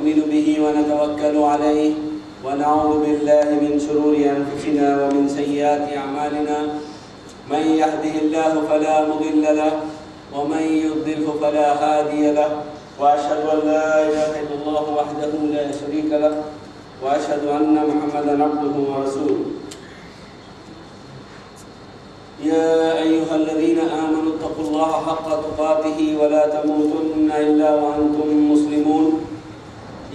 نؤمن به ونتوكل عليه ونعوذ بالله من شرور أنفسنا ومن سيئات أعمالنا من يهده الله فلا مضل له ومن يضلل فلا هادي له وأشهد أن لا إله إلا الله وحده لا شريك له وأشهد أن محمدا عبده ورسوله يا أيها الذين آمنوا اتقوا الله حق تقاته ولا تموتن إلا وأنتم مسلمون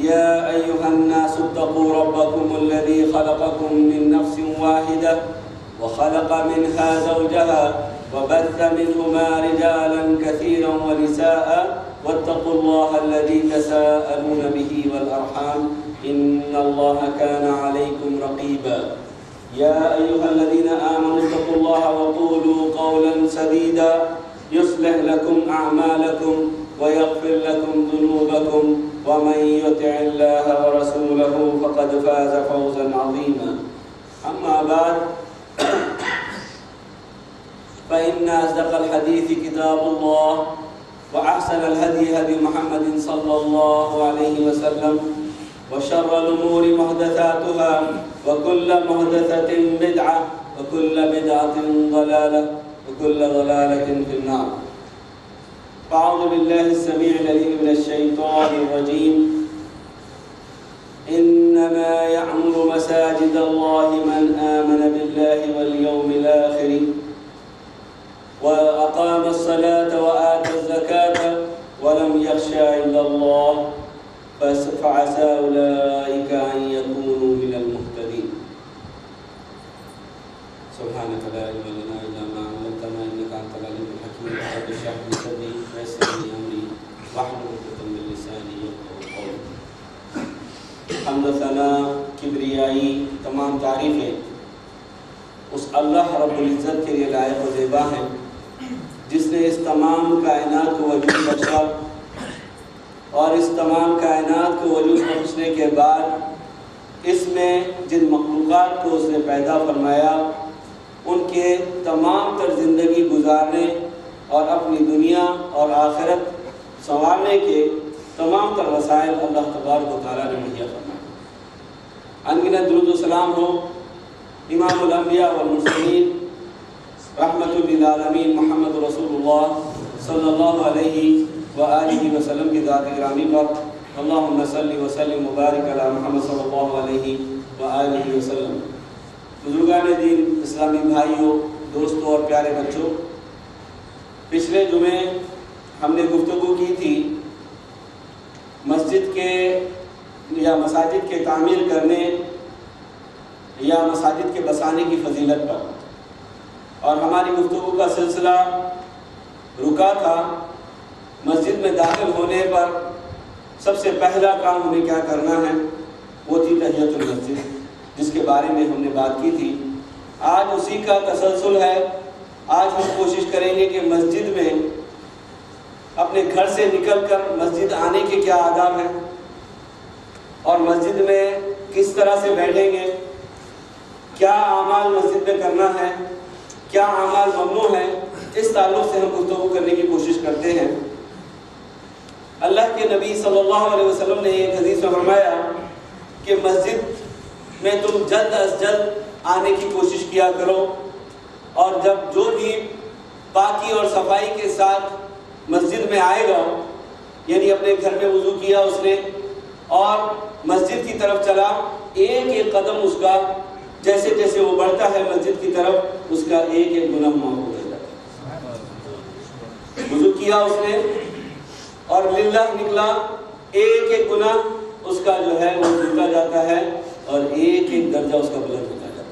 يا أيها الناس اتقوا ربكم الذي خلقكم من نفس واحدة وخلق منها زوجها وبث منهما رجالا كثيرا ونساء واتقوا الله الذي تساءلون به والأرحام إن الله كان عليكم رقيبا يا أيها الذين آمنوا اتقوا الله وقولوا قولا سديدا يصلح لكم أعمالكم ويغفر لكم ذنوبكم ومن يطع الله ورسوله فقد فاز فوزا عظيما أما بعد فإن أصدق الحديث كتاب الله وأحسن الهدي هدي محمد صلى الله عليه وسلم وشر الأمور محدثاتها وكل محدثة بدعة وكل بدعة ضلالة وكل ضلالة في النار. أعوذ بالله السميع العليم من الشيطان الرجيم. إنما يعمر مساجد الله من آمن بالله واليوم الآخر وأقام الصلاة وآتى الزكاة ولم يخشى إلا الله فعسى أولئك أن يكونوا من المهتدين. سبحانك لا علم لنا إلا ما علمتنا إنك أنت العليم الحكيم. رب اشرح لي صدري ويسر لي أمري واحلل عقدة من لساني يفقهوا قولي. حمد و ثنا کبریائی تمام تعریفیں اس اللہ رب العزت کے لیے لائق و زیبا ہیں جس نے اس تمام کائنات کو وجود بخشا اور اس تمام کائنات کو وجود بخشنے کے بعد اس میں جن مخلوقات کو اس نے پیدا فرمایا ان کے تمام تر زندگی گزارنے اور اپنی دنیا اور آخرت سنوارنے کے تمام تر وسائل اللہ تبارک و تعالیٰ نے مہیا فرمایا. انگنت درود و سلام ہو امام الانبیاء والمرسلین رحمت للعالمین محمد رسول اللہ صلی اللہ علیہ وآلہ وسلم کی ذات گرامی پر. اللہم صلی وسلم مبارک علی محمد صلی اللہ علیہ وآلہ وسلم. بزرگان دین، اسلامی بھائیوں، دوستوں اور پیارے بچوں، پچھلے جمعے ہم نے گفتگو کی تھی مسجد کے یا مساجد کے تعمیر کرنے یا مساجد کے بسانے کی فضیلت پر، اور ہماری گفتگو کا سلسلہ رکا تھا مسجد میں داخل ہونے پر سب سے پہلا کام ہمیں کیا کرنا ہے، وہ تھی تحیۃ المسجد، جس کے بارے میں ہم نے بات کی تھی. آج اسی کا تسلسل ہے. آج ہم کوشش کریں گے کہ مسجد میں اپنے گھر سے نکل کر مسجد آنے کے کیا آداب ہیں اور مسجد میں کس طرح سے بیٹھیں گے، کیا اعمال مسجد میں کرنا ہے، کیا اعمال ممنوع ہیں. اس تعلق سے ہم گفتگو کرنے کی کوشش کرتے ہیں. اللہ کے نبی صلی اللہ علیہ وسلم نے ایک حدیث میں فرمایا کہ مسجد میں تم جلد از جلد آنے کی کوشش کیا کرو، اور جب جو بھی پاکی اور صفائی کے ساتھ مسجد میں آئے گا، یعنی اپنے گھر میں وضو کیا اس نے اور مسجد کی طرف چلا، ایک ایک قدم اس کا جیسے جیسے وہ بڑھتا ہے مسجد کی طرف اس کا ایک ایک گناہ معاف ہو جاتا ہے. وضو کیا اس نے اور للہ نکلا، ایک ایک گناہ اس کا جو ہے وہ دھلتا جاتا ہے اور ایک ایک درجہ اس کا بلند ہوتا جاتا ہے.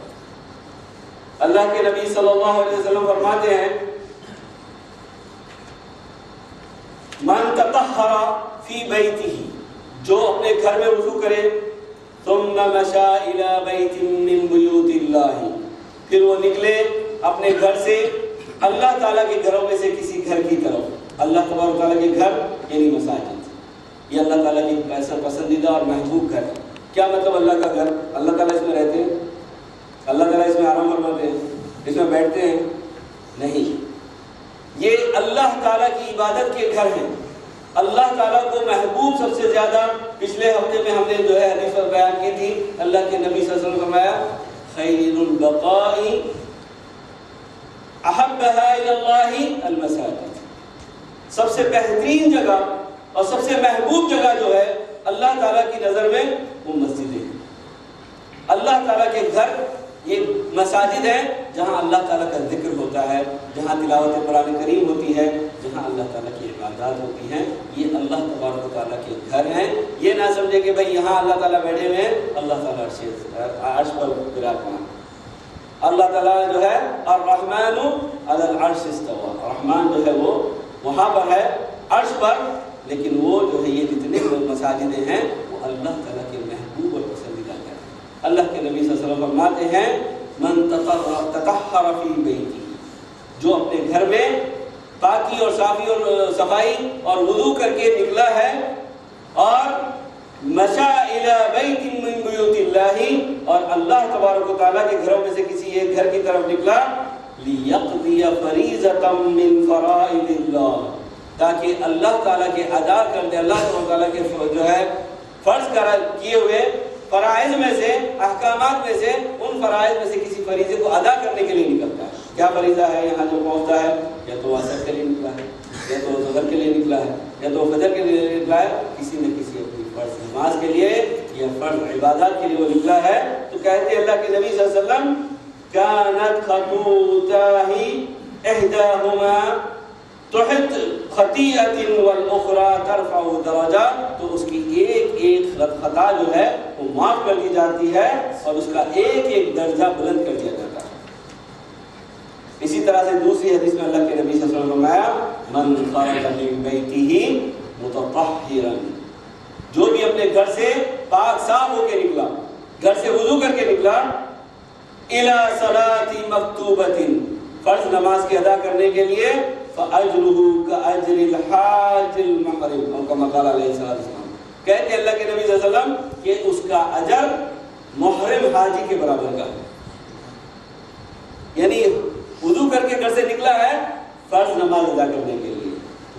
اللہ کے نبی صلی اللہ علیہ وسلم فرماتے ہیں من تطہر فی بیتہ، جو اپنے گھر میں وضو کرے، ثم مشى الی بیت من بیوت اللہ، پھر وہ نکلے اپنے گھر سے اللہ تعالیٰ کے گھروں میں سے کسی گھر کی طرف. اللہ تبارک و تعالیٰ کے گھر یعنی مساجد، یہ اللہ تعالیٰ کی پسندیدہ اور محبوب گھر ہے. کیا مطلب اللہ کا گھر؟ اللہ تعالیٰ اس میں رہتے ہیں؟ اللہ تعالیٰ اس میں آرام فرماتے ہیں؟ اس میں بیٹھتے ہیں؟ نہیں، یہ اللہ تعالیٰ کی عبادت کے گھر ہیں. اللہ تعالیٰ کو محبوب سب سے زیادہ پچھلے ہفتے میں ہم نے جو ہے حدیث بیان کی تھی، اللہ کے نبی صلی اللہ علیہ وسلم نے فرمایا خیر البقاء احبها الی اللہ المساجد، سب سے بہترین جگہ اور سب سے محبوب جگہ جو ہے اللہ تعالیٰ کی نظر میں وہ مسجدیں ہیں۔ اللہ تعالیٰ کے گھر یہ مساجد ہیں جہاں اللہ تعالیٰ کا ذکر ہوتا ہے، جہاں تلاوت قرآن کریم ہوتی ہے، جہاں اللہ تعالیٰ کی عبادات ہوتی ہیں، یہ اللہ تبارک و تعالیٰ کے گھر ہیں۔ یہ نہ سمجھے کہ بھئی یہاں اللہ تعالیٰ بیٹھے ہوئے ہیں، اللہ تعالیٰ عرش پر براقمان۔ اللہ تعالیٰ جو ہے الرحمن علی العرش استوى، رحمان جو ہے وہ وہاں پر ہے عرش پر، لیکن وہ جو ہے یہ جتنے مساجدیں ہیں وہ اللہ تعالیٰ کے محبوب اور پسندیدہ گھر ہیں۔ اللہ کے نبی صلی اللہ علیہ وسلم فرماتے ہیں من تطہر فی بیتی، جو اپنے گھر میں پاکی اور صافی اور صفائی اور وضو کر کے نکلا ہے، اور مشى الی بیت من بیوت اللہ، اور اللہ تبارک و تعالیٰ کے گھروں میں سے کسی ایک گھر کی طرف نکلا، لیقضی فریضۃ من فرائض اللہ، تاکہ اللہ تعالیٰ کے ادا کر دے، اللہ تعالیٰ کے جو ہے فرض کیے ہوئے فرائض میں سے، احکامات میں سے، ان فرائض میں سے کسی فریضے کو ادا کرنے کے لیے نکلتا ہے۔ کیا فریضہ ہے یہاں جو پہنچتا ہے؟ یا تو عصر کے لیے نکلا ہے، یا تو ظہر کے لیے نکلا ہے، یا تو فجر کے لیے نکلا ہے، کسی نہ کسی اپنی فرض نماز کے لیے یا فرض عبادات کے لیے وہ نکلا ہے۔ تو کہتے ہیں اللہ کے نبی صلی اللہ علیہ وسلم کانت خطوتاہ احداہما تحت خطیئۃ والاخری ترفع درجہ، تو اس کی ایک ایک خطا جو ہے وہ معاف کر دی جاتی ہے اور اس کا ایک ایک درجہ بلند کر دیا جاتا ہے۔ اسی طرح سے دوسری حدیث میں اللہ کے نبی صلی اللہ علیہ وسلم نے فرمایا من خرج من بیتہ متطہرا، جو بھی اپنے گھر سے پاک صاف ہو کے نکلا، گھر سے وضو کر کے نکلا، الی صلاۃ مکتوبۃ، فرض نماز کی ادا کرنے کے لیے، فَأَجْرُهُ كَأَجْرِ الْحَاجِ الْمُحْرِمِ، اور کما قال علیہ السلام، کہتے ہیں اللہ کے نبی صلی اللہ علیہ وسلم کہ اس کا اجر محرم حاجی کے برابر کا ہے۔ یعنی وضو کر کے گھر سے نکلا ہے فرض نماز ادا کرنے کے لیے،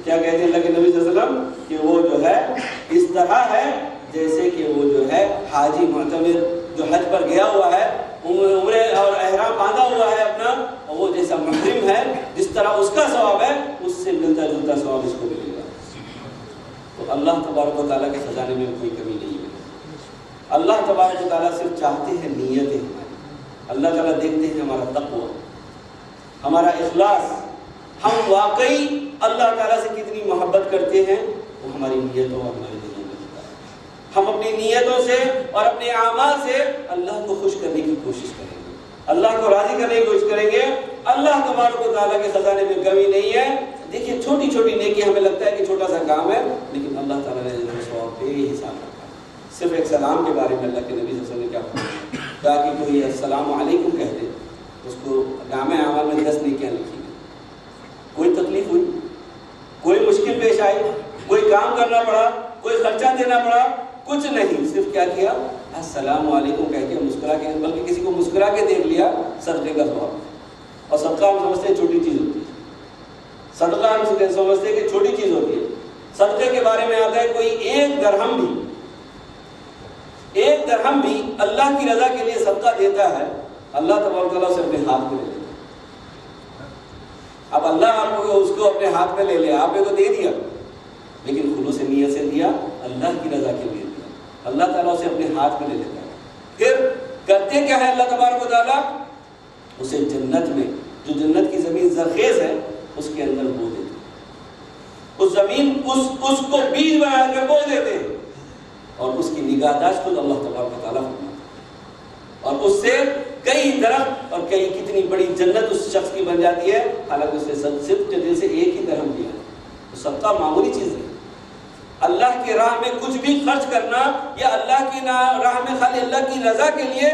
کیا کہتے ہیں اللہ کے نبی صلی اللہ علیہ وسلم کہ وہ جو ہے اس طرح ہے جیسے کہ وہ جو ہے حاجی معتمر جو حج پر گیا ہوا ہے، عمرے اور احرام باندھا ہوا ہے اپنا، اور وہ جیسا محرم ہے، جس طرح اس کا ثواب ہے اس سے ملتا جلتا ثواب اس کو ملے گا۔ تو اللہ تبارک و تعالیٰ کے خزانے میں کوئی کمی نہیں ہے۔ اللہ تبارک و تعالیٰ صرف چاہتے ہیں نیتیں ہماری، اللہ تعالیٰ دیکھتے ہیں ہمارا تقوی، ہمارا اخلاص، ہم واقعی اللہ تعالیٰ سے کتنی محبت کرتے ہیں، وہ ہماری نیتوں اور ہمارے دلوں میں ہوتا ہے۔ ہم اپنی نیتوں سے اور اپنے اعمال سے اللہ کو خوش کرنے کی کوشش کریں گے، اللہ کو راضی کرنے کی کوشش کریں گے۔ اللہ تبارک و تعالیٰ کے خزانے میں کمی نہیں ہے۔ دیکھیے چھوٹی چھوٹی نیکی ہمیں لگتا ہے کہ چھوٹا سا کام ہے، لیکن اللہ تعالیٰ نے ثواب بے حساب رکھا ہے۔ صرف ایک سلام کے بارے میں اللہ کے نبی صلی اللہ علیہ وسلم نے کیا فرمایا، تاکہ کوئی السلام علیکم کہہ دے، اس کو نامہ اعمال میں 10 نیکیاں لکھی گئی۔ کوئی تکلیف ہوئی، کوئی مشکل پیش آئی، کوئی کام کرنا پڑا، کوئی خرچہ دینا پڑا، کچھ نہیں، صرف کیا کیا، السلام علیکم کہہ کے مسکرا کے، بلکہ کسی کو مسکرا کے دیکھ لیا، صدقے کا ثواب۔ اور صدقہ ہم سمجھتے ہیں چھوٹی چیز ہوتی ہے، صدقہ ہم سمجھتے ہیں کہ چھوٹی چیز ہوتی ہے۔ صدقے کے بارے میں آتا ہے کوئی ایک درہم بھی اللہ کی رضا کے لیے صدقہ دیتا ہے، اللہ تبارک و تعالیٰ سے اپنے ہاتھ میں لے لیتا ہے۔ اب اللہ آپ کو اس کو اپنے ہاتھ میں لے لے، آپ نے تو دے دیا، لیکن خلوص نیت سے دیا، اللہ کی رضا کے لیے دیا، اللہ تعالیٰ اسے اپنے ہاتھ میں لے لیتا ہے۔ پھر کرتے کیا ہے اللہ تبارک و تعالیٰ، اسے جنت میں، جو جنت کی زمین زرخیز ہے، اس کے اندر بو دیتے ہیں، اس زمین اس کو بیج بنا کر بو دیتے ہیں، اور اس کی نگہداشت خود اللہ تبارک و تعالیٰ فرماتا ہے، اور اس سے کئی درخت اور کئی کتنی بڑی جنت اس شخص کی بن جاتی ہے، حالانکہ اس نے صرف دل سے ایک ہی درہم دیا ہے۔ تو صدقہ معمولی چیز ہے، اللہ کی راہ میں کچھ بھی خرچ کرنا، یا اللہ کی راہ میں خالی اللہ کی رضا کے لیے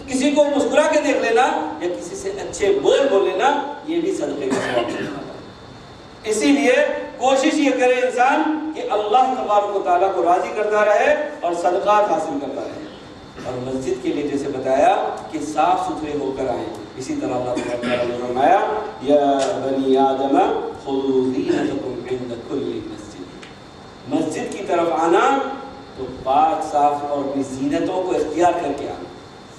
کسی کو مسکرا کے دیکھ لینا، یا کسی سے اچھے بول لینا، یہ بھی صدقے کا ثواب ہے۔ اسی لیے کوشش یہ کرے انسان کہ اللہ تبارک و تعالیٰ کو راضی کرتا رہے اور صدقات حاصل کرتا رہے، اور مسجد کے لیے جیسے بتایا کہ صاف ستھرے ہو کر آئیں، اسی طرح اللہ تبارک و تعالیٰ نے فرمایا یا بنی آدم خذوا زینتکم عند کل مسجد، مسجد کی طرف آنا تو پاک صاف اور اپنی زینتوں کو اختیار کر کے آنا۔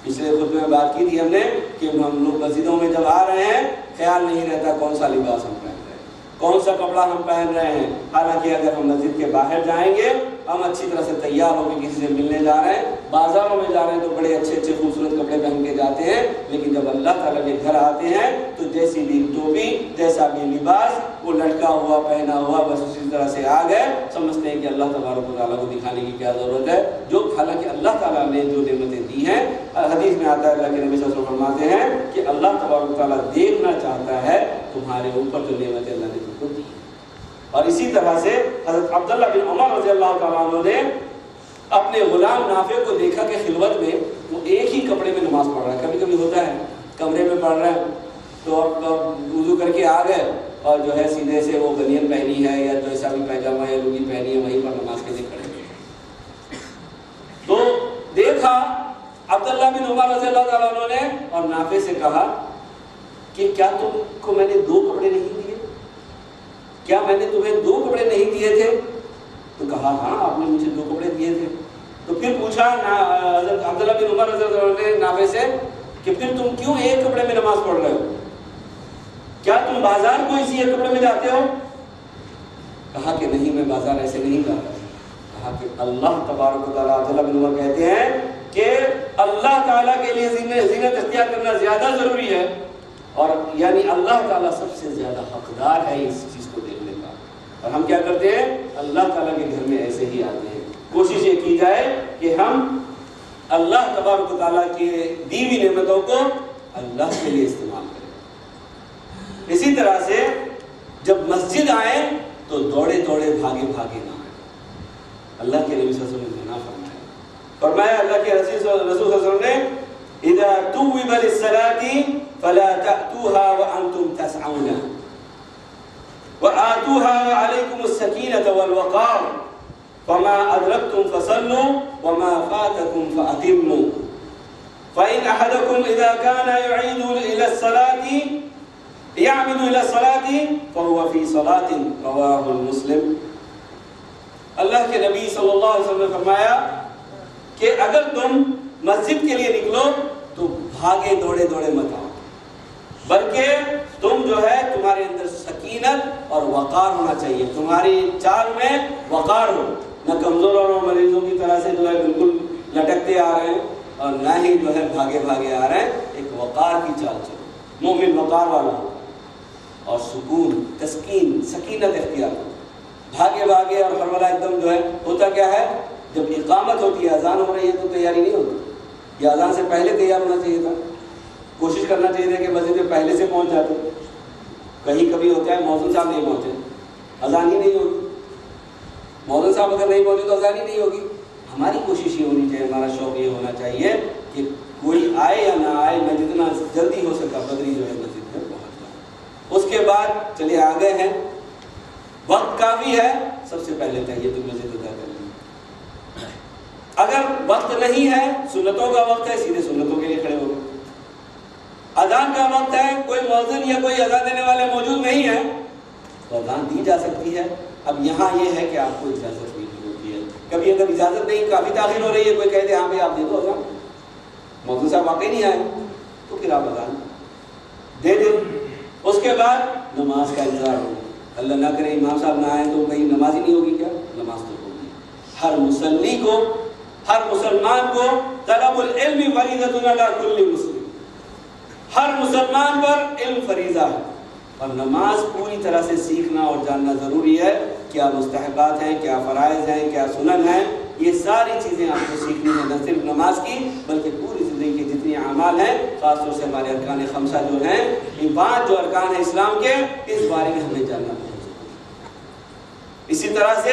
پچھلے خطبے میں بات کی تھی ہم نے کہ ہم لوگ مسجدوں میں جب آ رہے ہیں خیال نہیں رہتا کون سا لباس ہم پہن رہے ہیں، کون سا کپڑا ہم پہن رہے ہیں۔ حالانکہ اگر ہم مسجد کے باہر جائیں گے، ہم اچھی طرح سے تیار ہو کے کسی سے ملنے جا رہے ہیں، بازاروں میں جا رہے ہیں تو بڑے اچھے اچھے خوبصورت کپڑے پہن کے جاتے ہیں، لیکن جب اللہ تعالیٰ کے گھر آتے ہیں تو جیسی بھی ٹوپی، جیسا بھی لباس، وہ لٹکا ہوا پہنا ہوا بس اسی طرح سے آ گئے، سمجھتے ہیں کہ اللہ تبارک و تعالیٰ کو دکھانے کی کیا ضرورت ہے، جو حالانکہ اللہ تعالیٰ نے جو نعمتیں دی ہیں، حدیث میں آتا ہے اللہ کے نبی صلی اللہ علیہ وسلم فرماتے ہیں کہ اللہ تبارک و تعالیٰ دیکھنا چاہتا ہے تمہارے اوپر جو نعمتیں اللہ نے تم کو دی۔ اور اسی طرح سے حضرت عبداللہ بن عمر رضی اللہ تعالیٰ عنہ نے اپنے غلام نافع کو دیکھا کہ خلوت میں وہ ایک ہی کپڑے میں نماز پڑھ رہا ہے۔ کبھی کبھی ہوتا ہے کمرے میں پڑھ رہا ہے تو اب وضو کر کے آ گئے اور جو ہے سیدھے سے وہ بنیان پہنی ہے یا جیسا بھی پیجامہ یا لنگی پہنی ہے وہیں پر نماز کے لیے کھڑے ہوئے۔ تو دیکھا عبداللہ بن عمر رضی اللہ تعالیٰ عنہ نے اور نافع سے کہا کہ کیا تم کو میں نے 2 کپڑے نہیں دیے؟ کیا میں نے تمہیں 2 کپڑے نہیں دیے تھے؟ تو کہا ہاں آپ نے مجھے 2 کپڑے دیے تھے۔ تو پھر پوچھا حضرت عبداللہ بن عمر رضی اللہ عنہ نے نافع سے کہ پھر تم کیوں ایک کپڑے میں نماز پڑھ رہے ہو؟ کیا تم بازار کو اسی ایک کپڑے میں جاتے ہو؟ کہا کہ نہیں، میں بازار ایسے نہیں جاتا۔ کہا کہ اللہ تبارک و تعالیٰ، عبداللہ بن عمر کہتے ہیں کہ اللہ تعالیٰ کے لیے زینت اختیار کرنا زیادہ ضروری ہے، اور یعنی اللہ تعالیٰ سب سے زیادہ حقدار ہے اس چیز کو دیکھنے کا، اور ہم کیا کرتے ہیں اللہ تعالیٰ کے گھر میں ایسے ہی آتے ہیں۔ کوشش یہ کی جائے کہ ہم اللہ تبارک و تعالیٰ کی دی ہوئی نعمتوں کو اللہ کے لیے استعمال کریں۔ اسی طرح سے جب مسجد آئیں تو دوڑے دوڑے بھاگے بھاگے نہ آئیں۔ اللہ کے نبی صلی اللہ علیہ وسلم نے منع فرمایا اللہ کے رسول صلی اللہ علیہ وسلم نے اذا توب للصلاة فلا تأتوها وأنتم تسعون وآتوها وعليكم السكينة والوقار فما أدركتم فصلوا وما فاتكم فأتموا فإن أحدكم إذا كان يعمد إلى الصلاة فهو في صلاة رواه مسلم۔ اللہ کے نبی صلی اللہ علیہ وسلم نے فرمایا کہ اگر تم مسجد کے لیے نکلو تو بھاگے دوڑے دوڑے مت آؤ، بلکہ تم جو ہے تمہارے اندر سکینت اور وقار ہونا چاہیے، تمہاری چال میں وقار ہو، نہ کمزور اور مریضوں کی طرح سے جو ہے بالکل لٹکتے آ رہے ہیں اور نہ ہی جو ہے بھاگے بھاگے آ رہے ہیں، ایک وقار کی چال چلو، مومن وقار والا ہو اور سکون تسکین سکینت اختیار کرو۔ بھاگے بھاگے اور ہرولہ ایک دم جو ہے ہوتا کیا ہے، جب اقامت ہوتی ہے اذان ہو رہی ہے تو تیاری نہیں ہوتی، یہ اذان سے پہلے تیار ہونا چاہیے تھا، کوشش کرنا چاہیے تھا کہ مسجد میں پہلے سے پہنچ جاتے۔ کہیں کبھی ہوتا ہے مؤذن صاحب نہیں پہنچے، اذان ہی نہیں ہوگی، مؤذن صاحب اگر نہیں پہنچے تو اذان ہی نہیں ہوگی۔ ہماری کوشش یہ ہونی چاہیے، ہمارا شوق یہ ہونا چاہیے کہ کوئی آئے یا نہ آئے میں جتنا جلدی ہو سکا بدری جو ہے مسجد میں پہنچ جاؤں۔ اس کے بعد چلے آ گئے ہیں، وقت کافی ہے، سب سے پہلے تحیۃ المسجد ادا کر لیں۔ اگر وقت نہیں ہے، سنتوں کا وقت ہے، سیدھے سنتوں کے لیے کھڑے ہو گئے۔ اذان کا وقت ہے، کوئی مؤذن یا کوئی اذان دینے والے موجود نہیں ہے تو اذان دی جا سکتی ہے۔ اب یہاں یہ ہے کہ آپ کو اجازت نہیں ہوتی ہے، کبھی اگر اجازت نہیں، کافی تاخیر ہو رہی ہے، کوئی کہہ دے ہاں بھائی آپ دے دو اذان، مؤذن صاحب واقعی نہیں آئے تو پھر آپ اذان دے دیں۔ اس کے بعد نماز کا انتظار ہوگا، اللہ نہ کرے امام صاحب نہ آئے تو کہیں نماز ہی نہیں ہوگی کیا؟ نماز تو ہوگی۔ ہر مصلی کو، ہر مسلمان کو طلب العلم فریضۃ علی کل مسلم، ہر مسلمان پر علم فریضہ ہے، اور نماز پوری طرح سے سیکھنا اور جاننا ضروری ہے، کیا مستحبات ہیں، کیا فرائض ہیں، کیا سنن ہیں، یہ ساری چیزیں آپ کو سیکھنی ہیں، نہ صرف نماز کی بلکہ پوری زندگی کے جتنی اعمال ہیں، خاص طور سے ہمارے ارکان خمسہ جو ہیں، یہ 5 جو ارکان ہیں اسلام کے، اس بارے میں ہمیں جاننا ہے۔ اسی طرح سے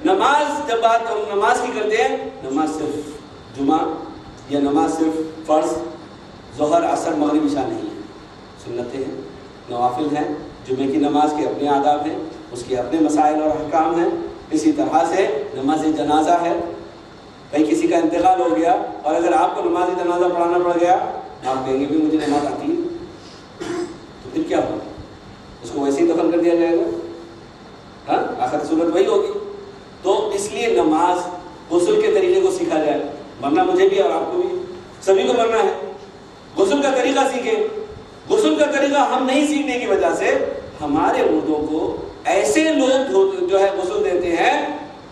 نماز، جب بات ہم نماز کی کرتے ہیں، نماز صرف جمعہ یا نماز صرف فرض ظہر عصر مغرب عشاء نہیں ہے، سنتیں ہیں، نوافل ہیں، جمعے کی نماز کے اپنے آداب ہیں، اس کے اپنے مسائل اور احکام ہیں۔ اسی طرح سے نماز جنازہ ہے، بھائی کسی کا انتقال ہو گیا اور اگر آپ کو نماز جنازہ پڑھانا پڑ گیا، آپ کہیں گے بھی مجھے نماز آتی ہے، تو پھر کیا ہوگا؟ اس کو ویسے ہی دفن کر دیا جائے گا، ہاں آخر صورت وہی ہوگی۔ تو اس لیے نماز غسل کے طریقے کو سیکھا جائے. مرنا مجھے بھی اور آپ کو بھی، سبھی کو مرنا ہے. غسل کا طریقہ سیکھیں. غسل کا طریقہ ہم نہیں سیکھنے کی وجہ سے ہمارے مردوں کو ایسے لوگ جو ہے غسل دیتے ہیں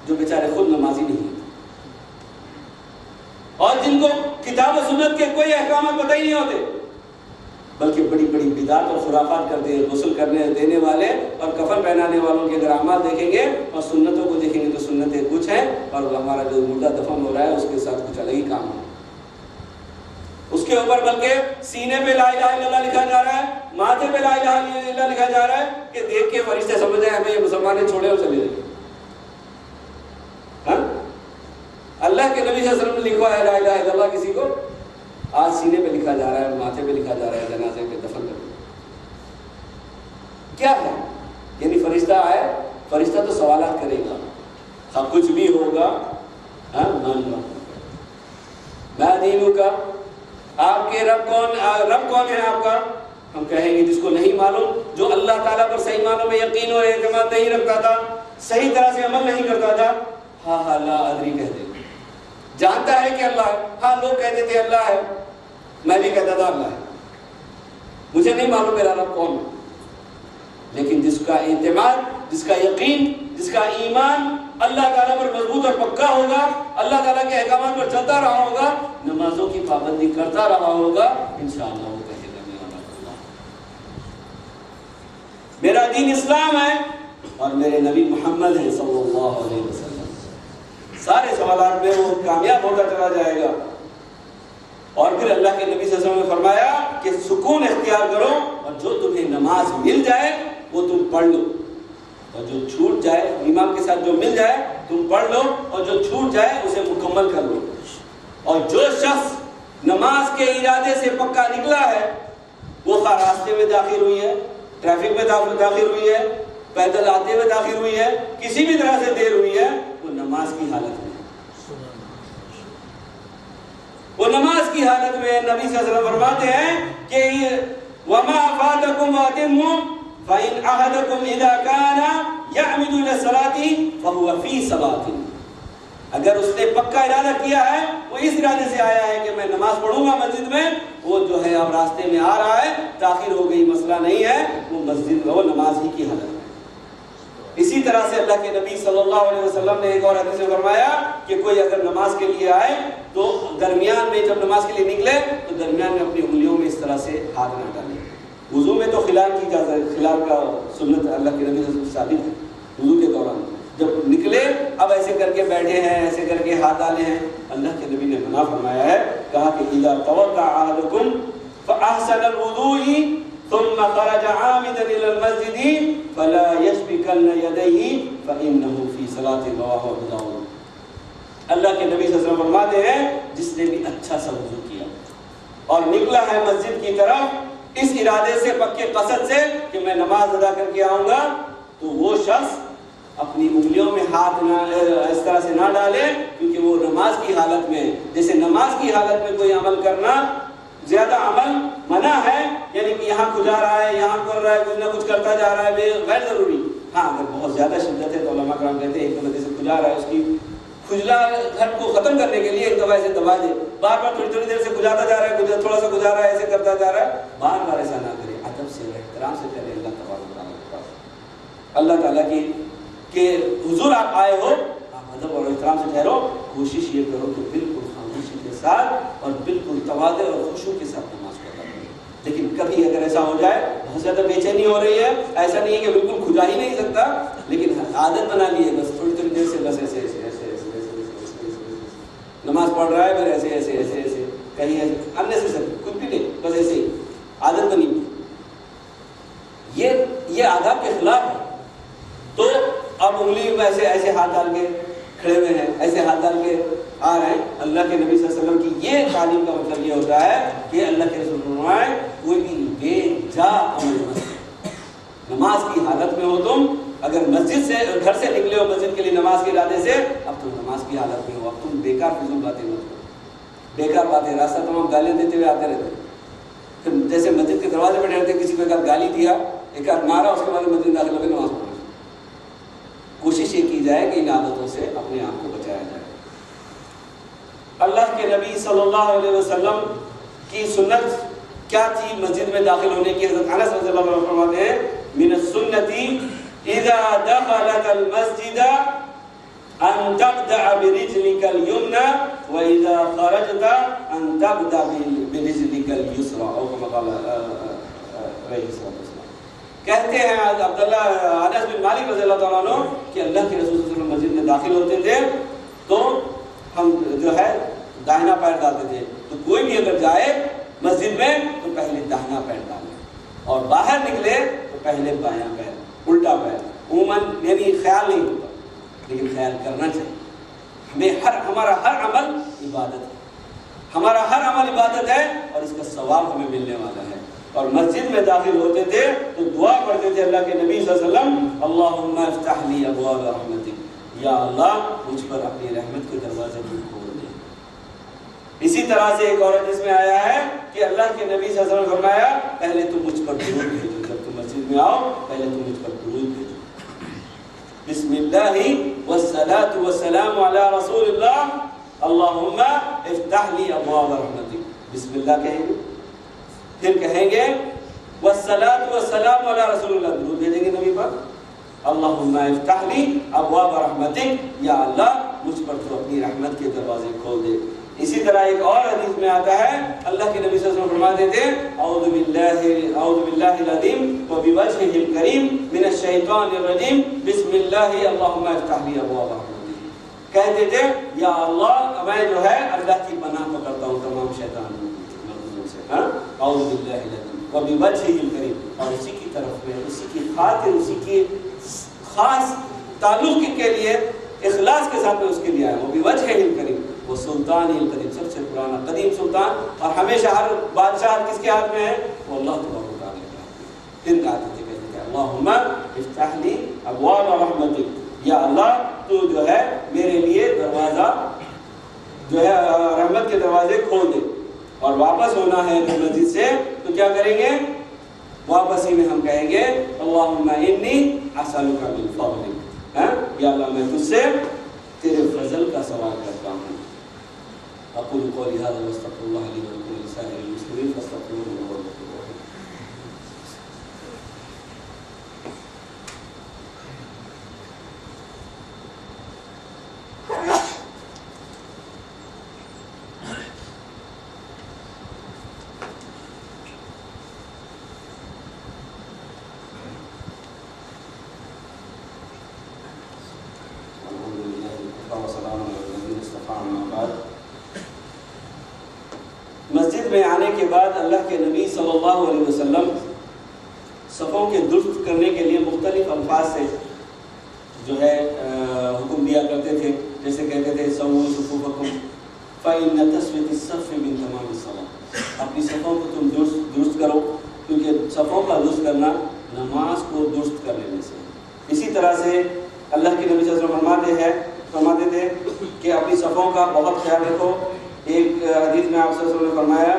جو بیچارے خود نمازی نہیں ہوتے، اور جن کو کتاب و سنت کے کوئی احکامات پتہ ہی نہیں ہوتے، بلکہ بڑی بڑی بدعات اور خرافات کرتے ہیں. غسل کرنے دینے والے اور کفن پہنانے والوں کے اگر اعمال دیکھیں گے اور سنتوں کو دیکھیں گے تو سنتیں کچھ ہیں، اور ہمارا جو مردہ دفن ہو رہا ہے اس کے ساتھ کچھ الگ ہی کام ہے. اس کے اوپر بلکہ سینے پہ لا الہ الا اللہ لکھا جا رہا ہے، ماتھے پہ لا الہ الا اللہ لکھا جا رہا ہے کہ دیکھ کے فرشتے سمجھ جائیں ہمیں یہ مسلمان چھوڑے اور چلے جائیں. ہاں، اللہ کے نبی صلی اللہ علیہ وسلم نے لکھا ہے لا الہ الا اللہ، کسی کو آج سینے پہ لکھا جا رہا ہے، ماتھے پہ لکھا جا رہا ہے، جنازے پہ دفن کر. کیا ہے؟ یعنی فرشتہ آئے، فرشتہ تو سوالات کرے گا، اب کچھ بھی ہوگا. ہاں، مان لو میں دینوں کا، آپ کے رب کون ہے آپ کا؟ ہم کہیں گے جس کو نہیں معلوم، جو اللہ تعالیٰ پر صحیح معنوں میں یقین اور اعتماد نہیں رکھتا تھا، صحیح طرح سے عمل نہیں کرتا تھا، ہاں لا ادری کہہ دے. جانتا ہے کہ اللہ ہے، ہاں لوگ کہتے تھے اللہ ہے، میں بھی کہتا تھا اللہ ہے، مجھے نہیں معلوم میرا رب کون ہے. لیکن جس کا اعتماد، جس کا یقین، جس کا ایمان اللہ تعالیٰ پر مضبوط اور پکا ہوگا، اللہ تعالیٰ کے احکامات پر چلتا رہا ہوگا، نمازوں کی پابندی کرتا رہا ہوگا، انشاءاللہ وہ کہے گا میرا دین اسلام ہے اور میرے نبی محمد ہیں صلی اللہ علیہ وسلم. سارے سوالات میں وہ کامیاب ہوتا چلا جائے گا. اور پھر اللہ کے نبی صلی اللہ علیہ وسلم نے فرمایا کہ سکون اختیار کرو، اور جو تمہیں نماز مل جائے وہ تم پڑھ لو، اور جو چھوٹ جائے امام کے ساتھ جو مل جائے تم پڑھ لو، اور جو چھوٹ جائے اسے مکمل کر لو. اور جو شخص نماز کے ارادے سے پکا نکلا ہے، وہ راستے میں داخل ہوئی ہے، ٹریفک میں داخل ہوئی ہے، پیدل آتے ہوئے داخل ہوئی ہے، کسی بھی طرح سے دیر ہوئی ہے، وہ نماز کی حالت میں، وہ نماز کی حالت میں. نبی صلی اللہ علیہ وسلم فرماتے ہیں کہ وَمَا فَاتَكُمْ وَأَتِمُّوا فَإِنْ أَحَدَكُمْ إِذَا كَانَ يَعْمِدُ إِلَى الصَّلَاةِ فَهُوَ فِي صَلَاةٍ. اگر اس نے پکا ارادہ کیا ہے، وہ اس ارادے سے آیا ہے کہ میں نماز پڑھوں گا مسجد میں، وہ جو ہے اب راستے میں آ رہا ہے، تاخیر ہو گئی مسئلہ نہیں ہے، وہ مسجد وہ نماز ہی کی حالت میں. اسی طرح سے اللہ کے نبی صلی اللہ علیہ وسلم نے ایک اور حدیث میں فرمایا کہ کوئی اگر نماز کے لیے آئے تو درمیان میں جب نماز کے لیے نکلے تو درمیان میں اپنی انگلیوں میں اس طرح سے ہاتھ نہ ڈالے. وضو میں تو خلال کی اجازت، خلال کا سنت اللہ کے نبی سے ثابت ہے. وضو کے دوران جب نکلے اب ایسے کر کے بیٹھے ہیں، ایسے کر کے ہاتھ ڈالے ہیں، اللہ کے نبی نے منع فرمایا ہے. کہا کہ اذا توضأ احدكم فاحسن الوضوء ثم خرج عامدا الى المسجد فلا يسبقن يديه فانه في صلاه. رواه ابو داؤد. اللہ کے نبی صلی اللہ علیہ وسلم فرماتے ہیں جس نے بھی اچھا سا وضو کیا اور نکلا ہے مسجد کی طرف اس ارادے سے، پکے قصد سے کہ میں نماز ادا کر کے آؤں گا، تو وہ شخص اپنی انگلیوں میں ہاتھ نہ اس طرح سے نہ ڈالے، کیونکہ وہ نماز کی حالت میں، جیسے نماز کی حالت میں کوئی عمل کرنا، زیادہ عمل منع ہے، یعنی کہ یہاں کھجا رہا ہے، یہاں کر رہا ہے، کچھ نہ کچھ کرتا جا رہا ہے، غیر ضروری. ہاں اگر بہت زیادہ شدت ہے تو علماء کرام کہتے ہیں ایک دفعہ سے کھجا رہا ہے، اس کی کھجلا گھٹ کو ختم کرنے کے لیے ایک دفعہ سے دبا دے. بار بار تھوڑی تھوڑی دیر سے کھجاتا جا رہا ہے، تھوڑا سا کھجا رہا ہے، ایسے کرتا جا رہا ہے، بار بار ایسا نہ کرے، ادب سے احترام سے کرے اللہ تبارک و تعالیٰ کے پاس. اللہ تعالیٰ کی کہ حضور آپ آئے ہو، آپ ادب اور احترام سے ٹھہرو. کوشش یہ کرو کہ بالکل خاموشی کے ساتھ اور بالکل تواضع اور خشوع کے ساتھ نماز کو ادا کرو. لیکن کبھی اگر ایسا ہو جائے بہت زیادہ بے چینی ہو رہی ہے، ایسا نہیں ہے کہ بالکل کھجا ہی نہیں سکتا، لیکن عادت بنا لی ہے بس تھوڑی تھوڑی دیر سے بس ایسے ایسے ایسے ایسے نماز پڑھ رہا ہے، پھر ایسے ایسے ایسے ایسے کہیں ایسے اننیسیسری کچھ بھی نہیں، بس ایسے ہی عادت بنی ہوئی. یہ آداب کے خلاف ہے. تو اب انگلی میں ایسے ایسے ہاتھ ڈال کے کھڑے ہوئے ہیں، ایسے ہاتھ ڈال کے آ رہے ہیں. اللہ کے نبی صلی اللہ علیہ وسلم کی یہ تعلیم کا مطلب یہ ہوتا ہے کہ اللہ کے رسول فرمائے کوئی بھی بے جا عمل مت کرو. نماز کی حالت میں ہو تم، اگر مسجد سے گھر سے نکلے ہو مسجد کے لیے نماز کے ارادے سے، اب تم نماز کی حالت میں ہو، اب تم بیکار فضول باتیں مت کرو. بیکار باتیں راستہ تمام گالیاں دیتے ہوئے آتے رہتے. پھر جیسے مسجد کے دروازے پہ ٹھہرتے کسی کو ایک آدھ گالی دیا، ایک آدھ مارا، اس کے بعد مسجد داخل ہو کے نماز پڑھو. کوشش یہ کی جائے کہ ان عادتوں سے اپنے آپ کو بچایا جائے. کے نبی صلی اللہ علیہ وسلم کی سنت کیا تھی مسجد میں داخل ہونے کی؟ حضرت انس رضی اللہ عنہ فرماتے ہیں من السنة اذا دخلت المسجد ان تبدأ برجلك اليمنى واذا خرجت ان تبدأ برجلك اليسرى او كما قال علیہ السلام. کہتے ہیں عبداللہ انس بن مالک رضی اللہ تعالیٰ عنہ کہ اللہ کے رسول صلی اللہ علیہ وسلم مسجد میں داخل ہوتے تھے تو ہم جو ہے داہنا پیر ڈالتے تھے. تو کوئی بھی اگر جائے مسجد میں تو پہلے داہنا پیر ڈالے اور باہر نکلے تو پہلے بایاں پیر, الٹا پیر. عموماً یعنی خیال نہیں ہوتا لیکن خیال کرنا چاہیے. ہمارا ہر عمل عبادت ہے, ہمارا ہر عمل عبادت ہے اور اس کا ثواب ہمیں ملنے والا ہے. اور مسجد میں داخل ہوتے تھے تو دعا پڑھتے تھے اللہ کے نبی صلی اللہ علیہ وسلم اللہم افتح لی ابواب رحمتک, یا اللہ مجھ پر اپنی رحمت کے دروازے کھول دے. اسی طرح سے ایک اور حدیث میں آیا ہے کہ اللہ کے نبی صلی اللہ علیہ وسلم فرمایا پہلے تم مجھ پر درود بھیجو, جب تم مسجد میں آؤ پہلے تم مجھ پر درود بھیجو. بسم اللہ والصلاة والسلام علی رسول اللہ اللہم افتح لی ابواب رحمتک. بسم اللہ کہیں گے, پھر کہیں گے والصلاة والسلام علی رسول اللہ, درود بھیجیں گے نبی پر. اللہم افتح لی ابواب رحمتک, یا اللہ مجھ پر تو اپنی رحمت کے دروازے کھول دے. اسی طرح ایک اور حدیث میں آتا ہے اللہ کے نبی صلی اللہ علیہ وسلم فرماتے تھے اعوذ باللہ العظیم وبوجہہ الکریم من الشیطان الرجیم بسم اللہ اللہم افتح لی ابواب رحمتک. کہتے تھے یا اللہ میں جو ہے اللہ کی پناہ پکڑتا ہوں تمام شیطانوں سے. اعوذ باللہ العظیم وبوجہہ الکریم, اور اسی کی طرف میں اسی کی خاطر اسی کی خاص تعلق کے لیے اخلاص کے ساتھ میں اس کے لیے آیا. وبوجہہ الکریم, وہ سلطان القدیم, سب سے پرانا قدیم سلطان, اور ہمیشہ ہر بادشاہ کس کے ہاتھ میں ہے؟ وہ اللہ تبارک و تعالیٰ کے ہاتھ میں. پھر کہتے تھے اللہم افتح لی ابواب رحمتک, یا اللہ تو جو ہے میرے لیے دروازہ جو ہے رحمت کے دروازے کھول دے. اور واپس ہونا ہے مسجد سے تو کیا کریں گے؟ واپسی میں ہم کہیں گے اللہم انی اسألک من فضلک, یا اللہ میں تجھ سے تیرے فضل کا سوال کرتا ہوں. اقول قولی ھذا واستغفر اللہ لی ولکم ولسائر المسلمین فاستغفروہ انہ ھو الغفور الرحیم. مسجد میں آنے کے بعد اللہ کے نبی صلی اللہ علیہ وسلم صفوں کے درست کرنے کے لیے مختلف الفاظ سے جو ہے حکم دیا کرتے تھے. جیسے کہتے تھے سووا صفوفکم فإن تسویۃ الصف من تمام الصلاۃ, اپنی صفوں کو تم درست کرو کیونکہ صفوں کا درست کرنا نماز کو درست کر لینے سے. اسی طرح سے اللہ کے نبی صلی اللہ علیہ وسلم فرماتے تھے کہ اپنی صفوں کا بہت خیال رکھو. ایک حدیث میں آپ صلی اللہ علیہ وسلم نے فرمایا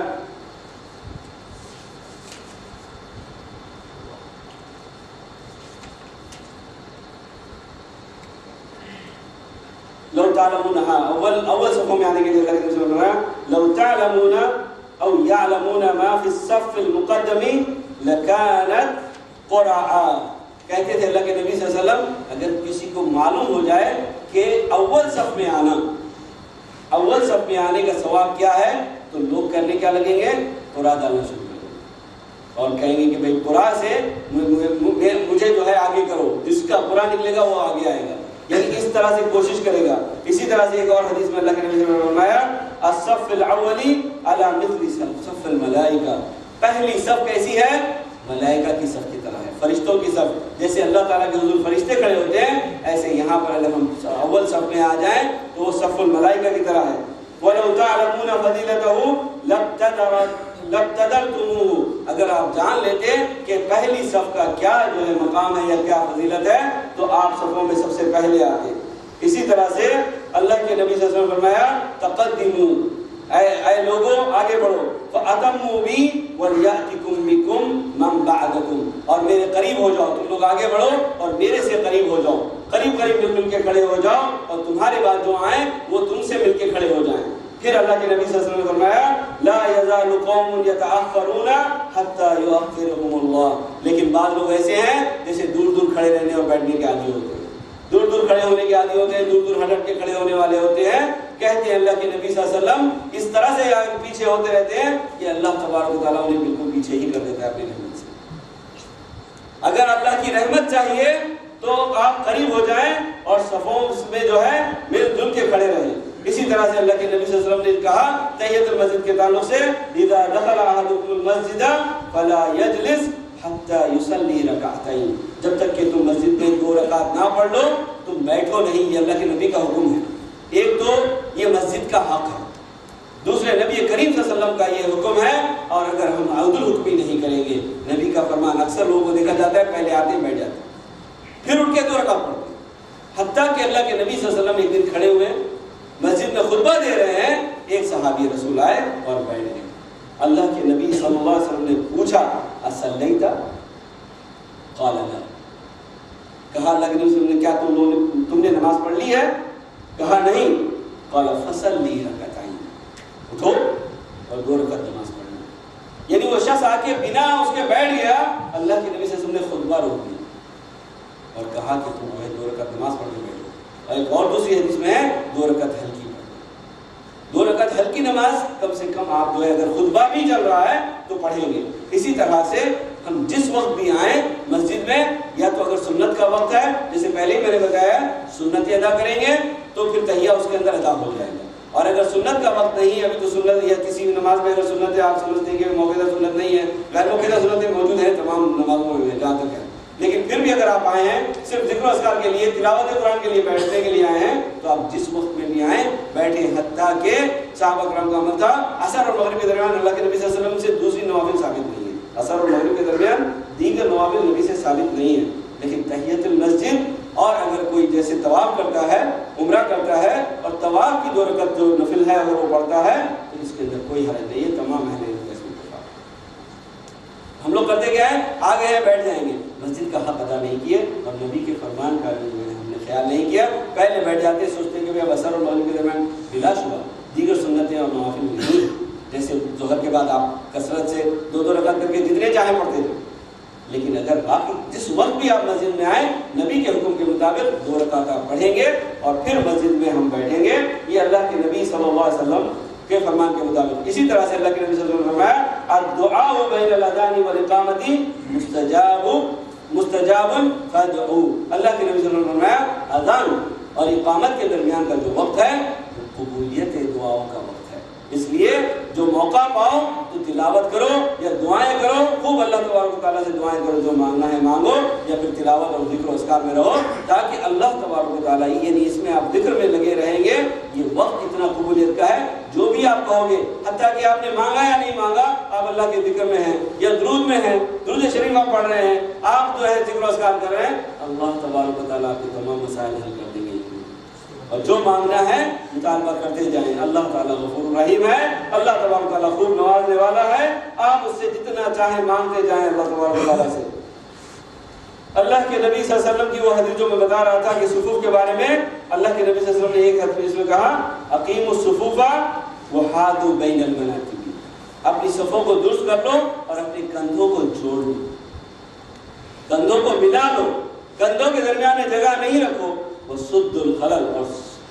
لو تعلمون, اول صفوں میں آنے کے لیے اللہ کے رسول نے فرمایا لو تعلمون او یعلمون ما فی الصف المقدم لکانت قرعا. کہتے تھے اللہ کے نبی صلی اللہ علیہ وسلم اگر کسی کو معلوم ہو جائے کہ اول صف میں آنا, اول صف میں آنے کا ثواب کیا ہے, تو لوگ کرنے کیا لگیں گے؟ قرعہ ڈالنا شروع کر دیں گے اور کہیں گے کہ بھئی قرعہ سے مجھے جو ہے آگے کرو, جس کا قرعہ نکلے گا وہ آگے آئے گا. یعنی اس طرح سے کوشش کرے گا. اسی طرح سے ایک اور حدیث میں اللہ کے نبی نے فرمایا الصف الاولی علی مثل صف الملائکہ, پہلی صف کیسی ہے؟ ملائکہ کی صف کی طرح ہے, فرشتوں کی صف. جیسے اللہ تعالیٰ کے حضور فرشتے کھڑے ہوتے ہیں ایسے یہاں پر اگر ہم اول صف میں آ جائیں تو وہ صف الملائکہ کی طرح ہے. وَلَوْ تَعْلَمُونَ فَضِيلَتَهُ لَابْتَدَرْتُمُوهُ, اگر آپ جان لیتے کہ پہلی صف کا کیا جو ہے مقام ہے یا کیا فضیلت ہے تو آپ صفوں میں سب سے پہلے آتے. اسی طرح سے اللہ کے نبی صلی اللہ علیہ وسلم نے فرمایا تقدموا, اے لوگوں آگے بڑھو, فَأَتَمُّوا بِي وَلْيَأْتِكُمْ بِكُمْ مَنْ بَعْدَكُمْ, اور میرے قریب ہو جاؤ, تم لوگ آگے بڑھو اور میرے سے قریب ہو جاؤ, قریب قریب مل کے کھڑے ہو جاؤ اور تمہارے بعد جو آئیں وہ تم سے مل کے کھڑے ہو جائیں. پھر اللہ کے نبی صلی اللہ علیہ وسلم نے فرمایا لا یزال قوم یتأخرون حتی یؤخرهم اللہ، لیکن بعض لوگ ایسے ہیں جیسے دور دور کھڑے رہنے اور بیٹھنے کے عادی ہوتے ہیں، دور دور کھڑے ہونے کے عادی ہوتے ہیں، دور دور ہٹ کے کھڑے ہونے والے ہوتے ہیں. کہتے ہیں اللہ کے نبی صلی اللہ علیہ وسلم اس طرح سے آگے پیچھے ہوتے رہتے ہیں کہ اللہ تبارک و تعالیٰ انہیں بالکل پیچھے ہی کر دیتا ہے اپنی رحمت سے. اگر اللہ کی رحمت چاہیے تو آپ قریب ہو جائیں اور صفوں میں جو ہے مل جل کے کھڑے رہیں. اسی طرح سے اللہ کے نبی صلی اللہ علیہ وسلم نے کہا تحیۃ المسجد کے تعلق سے اذا دخل احدکم المسجد فلا یجلس حتی یصلی رکعتین، جب تک کہ تم مسجد میں 2 رکعت نہ پڑھ لو تم بیٹھو نہیں. یہ اللہ کے نبی کا حکم ہے. ایک تو یہ مسجد کا حق ہے، دوسرے نبی کریم صلی اللہ علیہ وسلم کا یہ حکم ہے. اور اگر ہم عدل حکمی نہیں کریں گے، نبی کا فرمان اکثر لوگوں کو دیکھا جاتا ہے پہلے آتے بیٹھ جاتے پھر اٹھ کے 2 رکعت پڑھتے، حتیٰ کہ اللہ کے نبی صلی اللہ علیہ وسلم ایک دن کھڑے ہوئے مسجد میں خطبہ دے رہے ہیں، ایک صحابی رسول آئے اور بیٹھ گئے. اللہ کے نبی صلی اللہ علیہ وسلم نے پوچھا اصلیت؟ قال لا، کہا اللہ کے نبی صلی اللہ علیہ وسلم نے کیا تم نے نماز پڑھ لی ہے؟ کہا نہیں. قال فصلی رکعتین، اٹھو اور 2 رکعت نماز پڑھنا. یعنی وہ شخص آ کے بنا اس کے بیٹھ گیا، اللہ کے نبی صلی اللہ علیہ وسلم نے خطبہ روک دیا اور کہا کہ تم 2 رکعت نماز پڑھ کے بیٹھو. اور ایک اور دوسری حدیث میں 2 رکعت ہلکی پڑھو. 2 رکعت ہلکی نماز کم سے کم آپ جو ہے اگر خطبہ بھی چل رہا ہے تو پڑھیں گے. اسی طرح سے ہم جس وقت بھی آئیں مسجد میں، یا تو اگر سنت کا وقت ہے جیسے پہلے ہی میں نے بتایا سنت ادا کریں گے تو پھر تحیہ اس کے اندر ادا ہو جائے گا. اور اگر سنت کا وقت نہیں ہے، ابھی تو سنت یا کسی بھی نماز میں اگر سنت ہے آپ سمجھتے ہیں کہ موقع سنت نہیں ہے، غیر موقع سنتیں موجود ہیں تمام نمازوں میں جہاں تک ہے، لیکن پھر بھی اگر آپ آئے ہیں صرف ذکر و اذکار کے لیے، تلاوت قرآن کے لیے، بیٹھنے کے لیے آئے ہیں تو آپ جس وقت میں بھی آئیں بیٹھیں. حتیٰ کہ صحابہ کرام کا عمل تھا عصر اور مغرب کے درمیان اللہ کے نبی صلی اللہ علیہ وسلم سے دوسری نوافل ثابت نہیں ہے. عصر اور مغرب کے درمیان دیگر نوافل نبی سے ثابت نہیں ہے. لیکن تحیۃ المسجد اور اگر کوئی جیسے طواف کرتا ہے، عمرہ کرتا ہے اور طواف کی 2 رکعت جو نفل ہے اگر وہ پڑھتا ہے تو اس کے اندر کوئی حرج نہیں ہے. تمام اہل علم اس میں اتفاق. ہم لوگ کرتے کیا ہے، آ گئے ہیں بیٹھ جائیں گے، مسجد کا حق ادا نہیں کیے اور نبی کے فرمان کا بھی ہم نے خیال نہیں کیا. پہلے بیٹھ جاتے سوچتے ہیں کہ اب عصر اور مغرب کے درمیان بلا شبہ دیگر سنتیں اور نوافل نہیں، جیسے ظہر کے بعد آپ کثرت سے 2 رکعت کر کے جتنے چاہیں پڑھتے تھے. لیکن اگر باقی جس وقت بھی آپ مسجد میں آئیں نبی کے حکم کے مطابق 2 رکعت آپ پڑھیں گے اور پھر مسجد میں ہم بیٹھیں گے. یہ اللہ کے نبی صلی اللہ علیہ وسلم کے فرمان کے مطابق. اسی طرح سے اللہ کے نبی صلی اللہ علیہ وسلم نے فرمایا الدعاء بین الاذان والاقامۃ مستجاب فادعوا. اللہ کے نبی صلی اللہ علیہ وسلم نے فرمایا اذان اور اقامت کے درمیان کا جو وقت ہے وہ قبولیت دعاؤں کا وقت ہے. اس لیے جو موقع پاؤ تو تلاوت کرو یا دعائیں کرو، خوب اللہ تبارک و تعالیٰ سے دعائیں کرو، جو مانگنا ہے مانگو، یا پھر تلاوت اور ذکر و اذکار میں رہو تاکہ اللہ تبارک و تعالیٰ یعنی اس میں آپ ذکر میں لگے رہیں گے. یہ وقت اتنا قبولیت کا ہے، جو بھی آپ کہو گے حتیٰ کہ آپ نے مانگا یا نہیں مانگا آپ اللہ کے ذکر میں ہیں یا درود میں ہیں، درود شریف آپ پڑھ رہے ہیں، آپ جو ہے ذکر و اذکار کر رہے ہیں، اللہ تبارک و تعالیٰ آپ کے تمام مسائل حل کر دیں گے. اور جو مانگنا ہے مطالبہ کرتے جائیں. اللہ تعالیٰ غفور رحیم ہے، اللہ تبارک تعالیٰ خوب نوازنے والا ہے. آپ اس سے جتنا چاہیں مانگتے جائیں اللہ تبارک تعالیٰ سے. اللہ کے نبی صلی اللہ علیہ وسلم کی وہ حدیث جو میں بتا رہا تھا کہ صفوف کے بارے میں اللہ کے نبی صلی اللہ علیہ وسلم نے ایک حدیث میں کہا اقیموا الصفوف وحاذوا بین المناکب. اپنی صفوں کو درست کر لو اور اپنے کندھوں کو جوڑ لو، کندھوں کو ملا لو، کندھوں کے درمیان میں جگہ نہیں رکھو. وسد الخلل،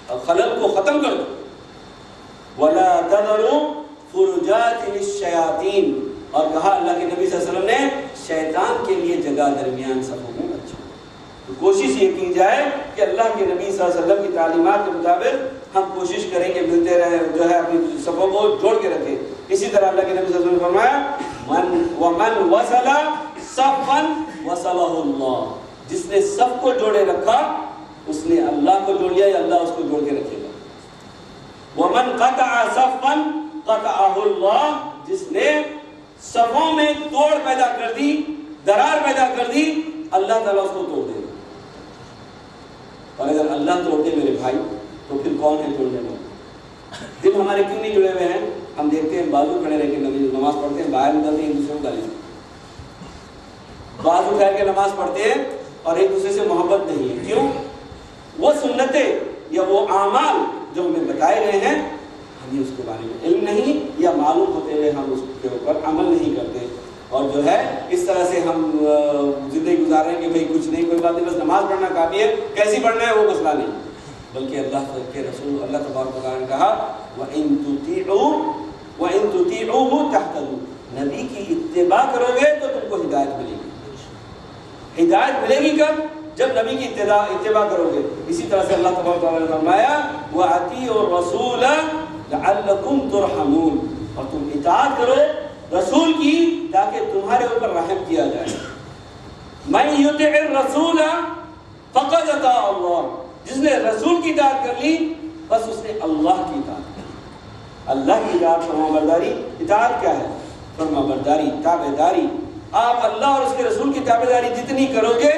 اور خلل کو ختم کر دو. ولا تذروا فرجات للشیاطین، اور کہا اللہ کے نبی صلی اللہ علیہ وسلم نے شیطان کے لیے جگہ درمیان صفوں میں مت چھوڑو. تو کوشش یہ کی جائے کہ اللہ کے نبی صلی اللہ علیہ وسلم کی تعلیمات کے مطابق ہم کوشش کریں کہ ملتے رہے جو ہے اپنی صفوں کو جوڑ کے رکھیں. اسی طرح اللہ کے نبی صلی اللہ علیہ وسلم نے فرمایا ومن وصل صفا وصلہ اللہ، جس نے صف کو جوڑے رکھا اس نے اللہ کو جوڑ لیا یا اللہ اس کو جوڑ کے رکھے گا. ومن قطع صفا قطعہ اللہ، جس نے صفوں میں توڑ پیدا کر دی، درار پیدا کر دی، اللہ تعالیٰ اس کو توڑ دے گا. اور اگر اللہ توڑ دے میرے بھائی تو پھر کون ہے توڑنے والا؟ دل ہمارے کیوں نہیں جڑے ہوئے ہیں؟ ہم دیکھتے ہیں بازو کھڑے رہ کے نماز پڑھتے ہیں، باہر نکلتے ہیں ایک دوسرے کو گالی دیتے ہیں، بازو کھڑے کے نماز پڑھتے ہیں اور ایک دوسرے سے محبت نہیں ہے. کیوں؟ وہ سنتیں یا وہ اعمال جو ہمیں بتائے گئے ہیں ہمیں اس کے بارے میں علم نہیں یا معلوم ہوتے ہوئے ہم اس کے اوپر عمل نہیں کرتے، اور جو ہے اس طرح سے ہم زندگی گزار رہے ہیں کہ بھئی کچھ نہیں، کوئی بات نہیں، بس نماز پڑھنا کافی ہے، کیسی پڑھنا ہے وہ مسئلہ نہیں، بلکہ اللہ کے رسول اللہ تبارک و تعالیٰ نے کہا وَإِن تُطِيعُوهُ تَهْتَدُوا، نبی کی اتباع کرو گے تو تم کو ہدایت ملے گی۔ ہدایت ملے گی کب؟ جب نبی کی اتباع کرو گے۔ اسی طرح سے اللہ تبارک و تعالیٰ نے فرمایا وَأَطِيعُوا الرَّسُولَ لَعَلَّكُمْ تُرْحَمُونَ، اور تم اطاعت کرو رسول کی تاکہ تمہارے اوپر رحم کیا جائے۔ مَن يُطِعِ الرَّسُولَ فَقَدْ أَطَاعَ اللَّهَ، جس نے رسول کی اطاعت کر لی بس اس نے اللہ کی اطاعت کر لی۔ اللہ کی اطاعت فرما برداری، اطاعت کیا ہے؟ فرما برداری، تابع داری۔ آپ اللہ اور اس کے رسول کی تابع داری جتنی کرو گے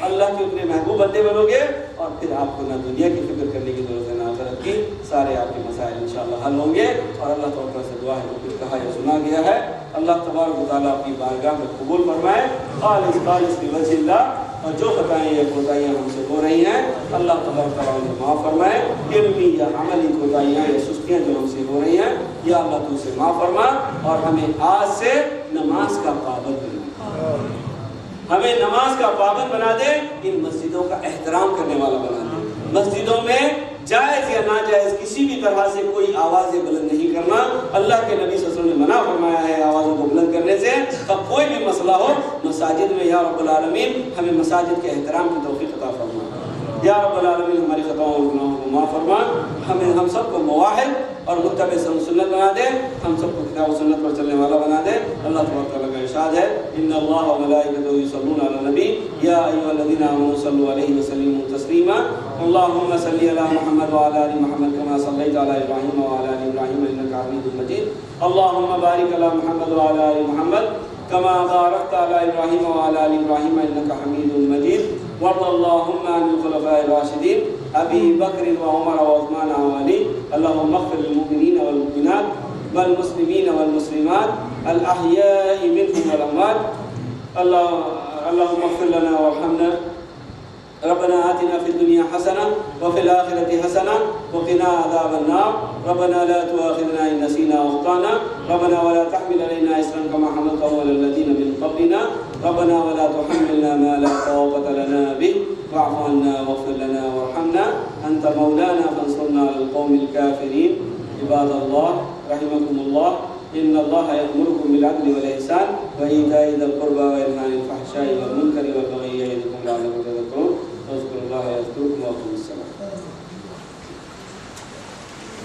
اللہ کے اتنے محبوب بندے بنو گے، اور پھر آپ کو نہ دنیا کی فکر کرنے کی ضرورت ہے نہ آخرت کی، سارے آپ کے مسائل انشاءاللہ حل ہوں گے۔ اور اللہ تعالیٰ سے دعا ہے جو کچھ کہا یا سنا گیا ہے اللہ تبارک و تعالیٰ اپنی بارگاہ میں قبول فرمائے خالص بوجہ اللہ، اور جو خطائیں یا کوتاہیاں ہم سے ہو رہی ہیں اللہ تبارک و تعالیٰ معاف فرمائے، علمی یا عملی کوتاہیاں یا سستیاں جو ہم سے ہو رہی ہیں یا اللہ تو سے معاف فرما، اور ہمیں آج سے نماز کا پابند بنا، ہمیں نماز کا پابند بنا دے، ان مسجدوں کا احترام کرنے والا بنا دے۔ مسجدوں میں جائز یا ناجائز کسی بھی طرح سے کوئی آوازیں بلند نہیں کرنا، اللہ کے نبی صلی اللہ علیہ وسلم نے منع فرمایا ہے آوازوں کو بلند کرنے سے، تب کوئی بھی مسئلہ ہو مساجد میں۔ یا رب العالمین ہمیں مساجد کے احترام کی توفیق عطا فرما، یا رب العالمین ہماری خطاؤں اور گناہوں کو معاف فرما، ہم سب کو موحد اور متبع سنت بنا دے، ہم سب کو کتاب و سنت پر چلنے والا بنا دے۔ اللہ تبارک تعالیٰ کا ارشاد ہے ان اللہ و ملائکتہ یصلون علی النبی یا ایھا الذین آمنوا صلوا علیہ وسلموا تسلیما اللهم صل علی محمد وعلی آل محمد کما صلیت علی ابراہیم وعلی آل ابراہیم انک حمید مجید اللهم بارک علی محمد وعلی آل محمد كما باركت على إبراهيم وعلى آل إبراهيم إنك حميد مجيد وارض اللهم عن الخلفاء الراشدين أبي بكر وعمر وعثمان وعلي اللهم اغفر للمؤمنين والمؤمنات والمسلمين والمسلمات الأحياء منهم والأموات اللهم اغفر لنا وارحمنا ربنا آتنا في الدنيا حسنة وفي الآخرة حسنة وقنا عذاب النار ربنا لا تؤاخذنا إن نسينا أو أخطأنا ربنا ولا تحمل علينا إصرا كما حملته على الذين من قبلنا ربنا ولا تحملنا ما لا طاقة لنا به واعف عنا واغفر لنا وارحمنا أنت مولانا فانصرنا على القوم الكافرين عباد الله رحمكم الله إن الله يأمركم بالعدل والإحسان وإيتاء ذي القربى وينهى عن الفحشاء والمنكر والبغي يعظكم لعلكم تذكرون واذكروا الله يذكركم